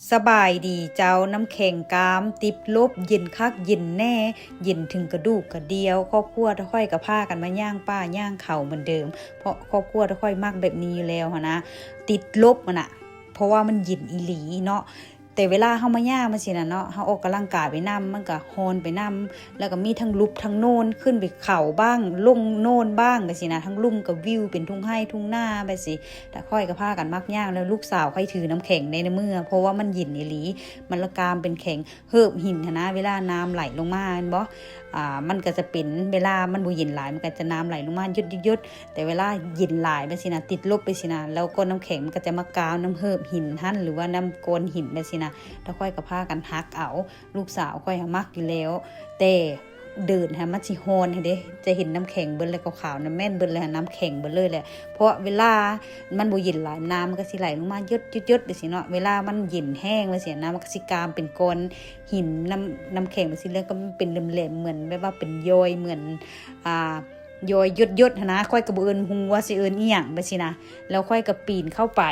สบายดีเจ้าน้ำแข็งกามติบลบเย็นคักเย็นแน่เย็นถึงกระดูกกระเดียวครอบครัวตะค่อยกับผ้ากันมาย่างป้าย่างเข่าเหมือนเดิมเพราะครอบครัวตะค่อยมากแบบนี้อยู่แล้วนะติดลบมันอะเพราะว่ามันเย็นอีหลีเนาะแต่เวลาเฮามาย่างมันสินะเนาะเฮาออกกำลังกายไปนำมันก็ฮอนไปนำแล้วก็มีทั้งลุบทั้งโน่นขึ้นไปเข่าบ้างลงโน่นบ้างไปสินะทั้งลุ่มกับวิวเป็นทุ่งไร่ทุ่งนาไปสิแต่ค่อยกับผ้ากันมักย่างแล้วลูกสาวค่อยถือน้ำแข็งในมือเพราะว่ามันเย็นอีหลีมันละกามเป็นแข็งเหิบหินนะเวลาน้ำไหลลงมาเห็นบ่มันก็จะเป็นเวลามันบ่เย็นหลายมันก็จะน้ำไหลลงมายุดแต่เวลาเย็นหลายไปสินะติดลบไปสินะแล้วก็น้ำแข็งมันก็จะมากาวน้ำเหิบหินหั่นหรือว่าน้ำโกนหินไปสินะแล้วค่อยกับผ้ากันฮักเอาลูกสาวค่อยมักอยู่แล้วแต่เดินฮะมันสิโฮนเด้จะเห็นน้ำแข็งเบิ่นเลยขาวๆน้ำแม่นเบิ่นเลยน้ำแข็งเบิ่นเลยแหละเพราะเวลามันบ่เย็นหลายน้ำมันก็สิไหลลงมายุดไปสิเนาะเวลามันเย็นแห้งไปสิน้ำมันก็สิกามเป็นก้อนหินน้ำแข็งไปสิแล้วก็เป็นแหลมๆเหมือนแบบว่าเป็นย้อยเหมือนย้อยยุดนะค่อยกับเอิญหุงว่าสิเอิญอีหยังไปสินะแล้วค่อยกับปีนเข้าไป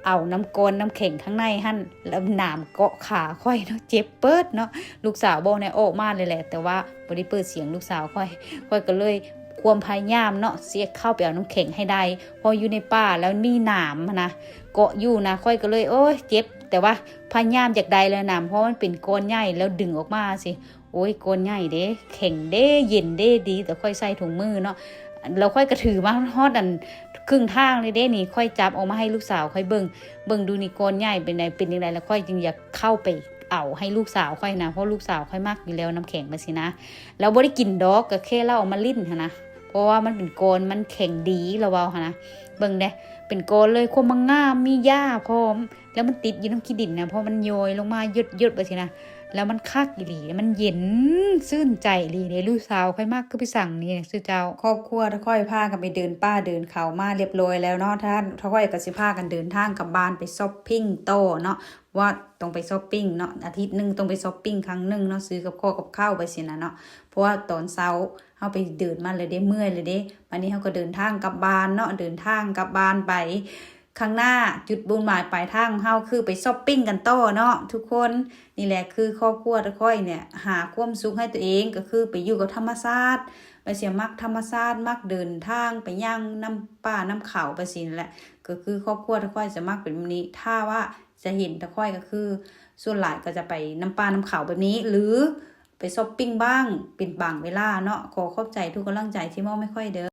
เอาน้ำก้นน้ำแข็งข้างในหั่นแล้วหนามเกาะขาค่อยเนาะเจ็บเปิดเนาะลูกสาวบอกเนี่ยออกมาเลยแหละแต่ว่าบ่ได้เปิดเสียงลูกสาวค่อยก็เลยความพยายามเนาะเสียเข้าไปเอาน้ำแข็งให้ได้พออยู่ในป่าแล้วมีหนามนะเกาะอยู่นะค่อยก็เลยโอ้ยเจ็บแต่ว่าพยายามจากใดแล้วหนามเพราะมันเป็นก้อนใหญ่แล้วดึงออกมาสิโอ้ยก้อนใหญ่เด้แข็งเด้เย็นเด้ดีแต่ค่อยใส่ถุงมือเนาะเราค่อยกระถือมาฮอดอันครึ่งทางเลยเด้นี่ค่อยจับออกมาให้ลูกสาวค่อยเบิ่งดูนี่ก้อนใหญ่เป็นไงเป็นยังไงแล้วค่อยจึงอยากเข้าไปเอาให้ลูกสาวค่อยนะเพราะลูกสาวค่อยมากอยู่แล้วน้ำแข็งมาสินะแล้วบ่ได้กินดอกก็แค่เล่าเอามาลิ้นนะเพราะว่ามันเป็นก้อนมันแข็งดีแล้วว่านะเบิ่งเด้เป็นก้อนเลยความมันงามมีหญ้าพร้อมแล้วมันติดอยู่น้ำขี้ดินนะเพราะมันโยยลงมายุดไปสินะแล้วมันคักอีหลีมันเย็นซื่นใจอีหลีเด้ลูกสาวค่อยมากก็ไปสั่งนี่ซื่อเจ้าครอบครัวถ้าค่อยพากันไปเดินป้าเดินเขามาเรียบร้อยแล้วเนาะถ้าค่อยก็สิพากันเดินทางกลับบ้านไปช้อปปิ้งโตเนาะว่าต้องไปช้อปปิ้งเนาะอาทิตย์นึงต้องไปช้อปปิ้งครั้งนึงเนาะซื้อกับข้าวไปสินะเนาะเพราะว่าตอนเช้าเฮาไปเดินมาเลยเด้เมื่อยเลยเด้วันนี้เฮาก็เดินทางกลับบ้านเนาะเดินทางกลับบ้านไปข้างหน้าจุดมุ่งหมายปลายทางเฮาคือไปช้อปปิ้งกันต่อเนาะทุกคนนี่แหละคือครอบครัวตะค่อยเนี่ยหาความสุขให้ตัวเองก็คือไปอยู่กับธรรมชาติไปเสียมักธรรมชาติมักเดินทางไปย่างน้ำป่าน้ำเขาไปสินั่นแหละก็คือครอบครัวตะค่อยจะมักเป็นแบบนี้ถ้าว่าจะเห็นตะค่อยก็คือส่วนหลายก็จะไปน้ำป่าน้ำเขาแบบนี้หรือไปช้อปปิ้งบ้างเป็นบางเวลาเนาะขอขอบใจทุกกำลังใจที่มอบไม่ค่อยเด้อ